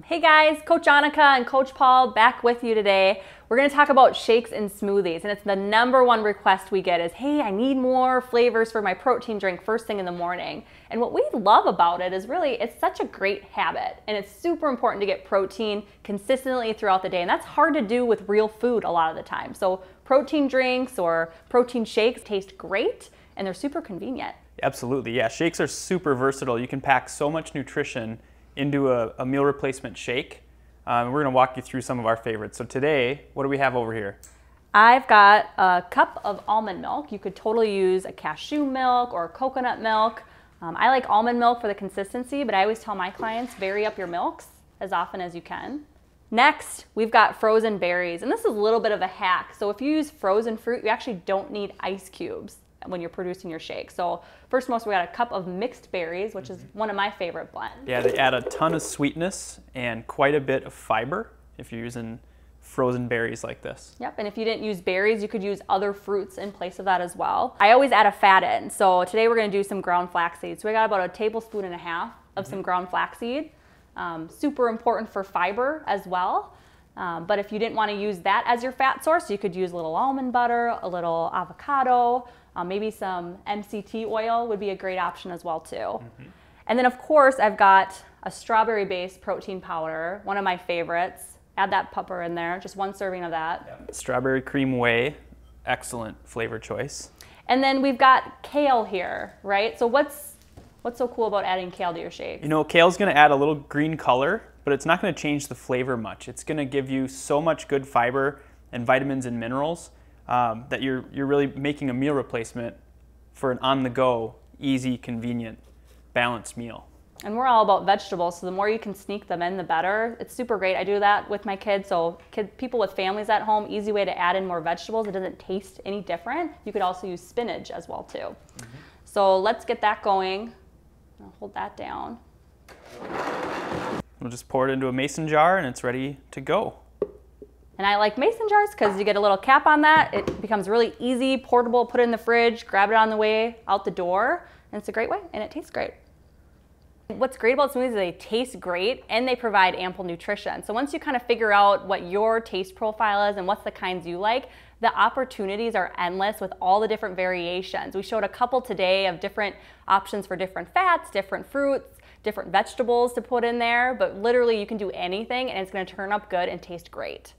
Hey guys, Coach Anika and Coach Paul back with you today. We're going to talk about shakes and smoothies, and it's the #1 request we get is, hey, I need more flavors for my protein drink first thing in the morning. And what we love about it is really it's such a great habit, and it's super important to get protein consistently throughout the day, and that's hard to do with real food a lot of the time. So protein drinks or protein shakes taste great, and they're super convenient. Absolutely, yeah. Shakes are super versatile. You can pack so much nutrition into a meal replacement shake. We're going to walk you through some of our favorites. So today, what do we have over here? I've got a cup of almond milk. You could totally use a cashew milk or coconut milk. I like almond milk for the consistency, but I always tell my clients, vary up your milks as often as you can. Next, we've got frozen berries, and this is a little bit of a hack. So if you use frozen fruit, you actually don't need ice cubes when you're producing your shake. So first most, we got a cup of mixed berries, which is one of my favorite blends. Yeah, they add a ton of sweetness and quite a bit of fiber if you're using frozen berries like this. Yep, and if you didn't use berries, you could use other fruits in place of that as well. I always add a fat in. So today we're gonna do some ground flaxseed. So we got about 1.5 tablespoons of some ground flaxseed. Super important for fiber as well. But if you didn't want to use that as your fat source, you could use a little almond butter, a little avocado, maybe some MCT oil would be a great option as well too. And then of course I've got a strawberry-based protein powder, one of my favorites. Add that pepper in there, just 1 serving of that. Yep. Strawberry cream whey, excellent flavor choice. And then we've got kale here, right? So what's so cool about adding kale to your shakes? You know, kale's going to add a little green color, but it's not going to change the flavor much. It's going to give you so much good fiber and vitamins and minerals that you're really making a meal replacement for an on-the-go, easy, convenient, balanced meal. And we're all about vegetables, so the more you can sneak them in, the better. It's super great. I do that with my kids, so people with families at home, easy way to add in more vegetables. It doesn't taste any different. You could also use spinach as well too. So let's get that going. I'll hold that down. We'll just pour it into a mason jar and it's ready to go. And I like mason jars because you get a little cap on that. It becomes really easy, portable, put it in the fridge, grab it on the way out the door, and it's a great way, and it tastes great. What's great about smoothies is they taste great and they provide ample nutrition. So once you kind of figure out what your taste profile is and what's the kinds you like, the opportunities are endless with all the different variations. We showed a couple today of different options for different fats, different fruits, different vegetables to put in there, but literally you can do anything and it's going to turn up good and taste great.